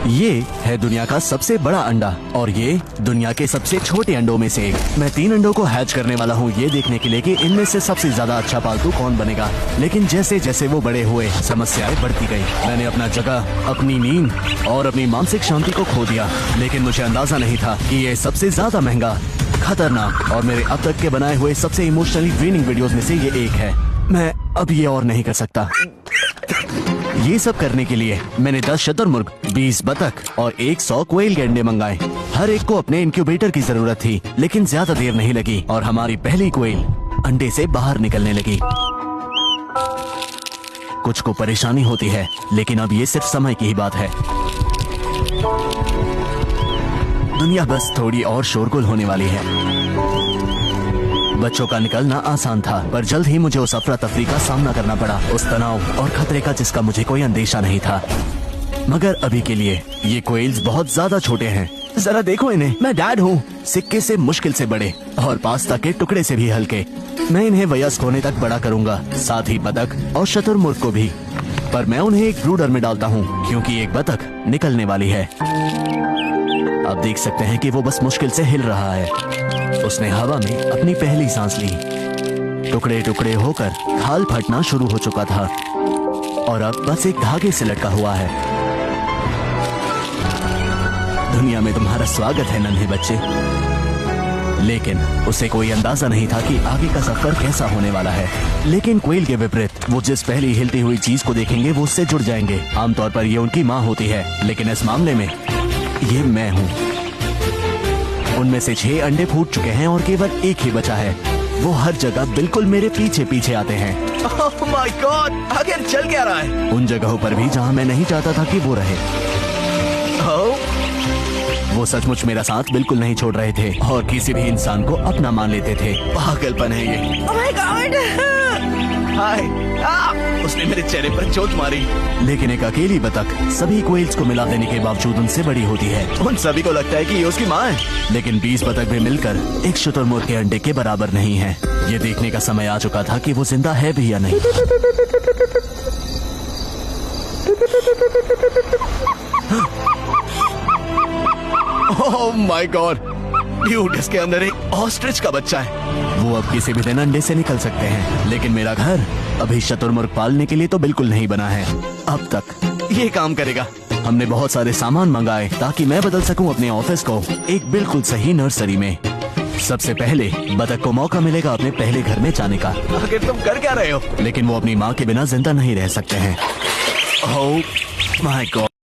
ये है दुनिया का सबसे बड़ा अंडा और ये दुनिया के सबसे छोटे अंडों में से एक। मैं 3 अंडों को हैच करने वाला हूँ ये देखने के लिए कि इनमें से सबसे ज्यादा अच्छा पालतू कौन बनेगा। लेकिन जैसे जैसे वो बड़े हुए समस्याएं बढ़ती गई। मैंने अपना जगह, अपनी नींद और अपनी मानसिक शांति को खो दिया। लेकिन मुझे अंदाजा नहीं था कि ये सबसे ज्यादा महंगा, खतरनाक और मेरे अब तक के बनाए हुए सबसे इमोशनली ड्रेनिंग वीडियोस में से ये एक है। मैं अब ये और नहीं कर सकता। ये सब करने के लिए मैंने 10 शुतुरमुर्ग, 20 बतख और 100 कोयल के अंडे मंगाए। हर एक को अपने इंक्यूबेटर की जरूरत थी, लेकिन ज्यादा देर नहीं लगी और हमारी पहली कोयल अंडे से बाहर निकलने लगी। कुछ को परेशानी होती है, लेकिन अब ये सिर्फ समय की ही बात है। दुनिया बस थोड़ी और शोरगुल होने वाली है। बच्चों का निकलना आसान था, पर जल्द ही मुझे उस अफरा तफरी का सामना करना पड़ा, उस तनाव और खतरे का जिसका मुझे कोई अंदेशा नहीं था। मगर अभी के लिए ये कोयल्स बहुत ज्यादा छोटे हैं। जरा देखो इन्हें, मैं डैड हूँ, सिक्के से मुश्किल से बड़े और पास्ता के टुकड़े से भी हल्के। मैं इन्हें वयस्क होने तक बड़ा करूँगा, साथ ही बतख और शुतुरमुर्ग को भी। पर मैं उन्हें एक ब्रूडर में डालता हूँ, क्योंकि एक बतख निकलने वाली है। आप देख सकते हैं कि वो बस मुश्किल से हिल रहा है। उसने हवा में अपनी पहली सांस ली। टुकड़े टुकड़े होकर खाल फटना शुरू हो चुका था और अब बस एक धागे से लटका हुआ है। दुनिया में तुम्हारा स्वागत है नन्हे बच्चे। लेकिन उसे कोई अंदाजा नहीं था कि आगे का सफर कैसा होने वाला है। लेकिन कोयल के विपरीत, वो जिस पहली हिलती हुई चीज को देखेंगे वो उससे जुड़ जाएंगे। आमतौर पर ये उनकी माँ होती है, लेकिन इस मामले में ये मैं हूँ। उनमें से 6 अंडे फूट चुके हैं और केवल एक ही बचा है। वो हर जगह बिल्कुल मेरे पीछे पीछे आते हैं। ओह माय गॉड, आखिर चल क्या रहा है? उन जगहों पर भी जहाँ मैं नहीं चाहता था कि वो रहे। वो सचमुच मेरा साथ बिल्कुल नहीं छोड़ रहे थे और किसी भी इंसान को अपना मान लेते थे। पागलपन है ये। ओह माय गॉड, हाय, उसने मेरे चेहरे पर चोट मारी। लेकिन एक अकेली बतख सभी कोयल्स को मिला देने के बावजूद उनसे बड़ी होती है। उन सभी को लगता है कि ये उसकी माँ है। लेकिन 20 बतख भी मिलकर एक शुतुरमुर्ग के अंडे के बराबर नहीं है। ये देखने का समय आ चुका था कि वो जिंदा है भी या नहीं। ओह माय गॉड, ड्यूड, इसके अंदर एक ऑस्ट्रिच का बच्चा है। वो अब किसी भी दिन अंडे से निकल सकते हैं, लेकिन मेरा घर अभी शुतुरमुर्ग पालने के लिए तो बिल्कुल नहीं बना है अब तक। ये काम करेगा। हमने बहुत सारे सामान मंगाए ताकि मैं बदल सकूं अपने ऑफिस को एक बिल्कुल सही नर्सरी में। सबसे पहले बतख को मौका मिलेगा अपने पहले घर में जाने का। आखिर तुम कर क्या रहे हो? लेकिन वो अपनी माँ के बिना जिंदा नहीं रह सकते हैं। Oh my God.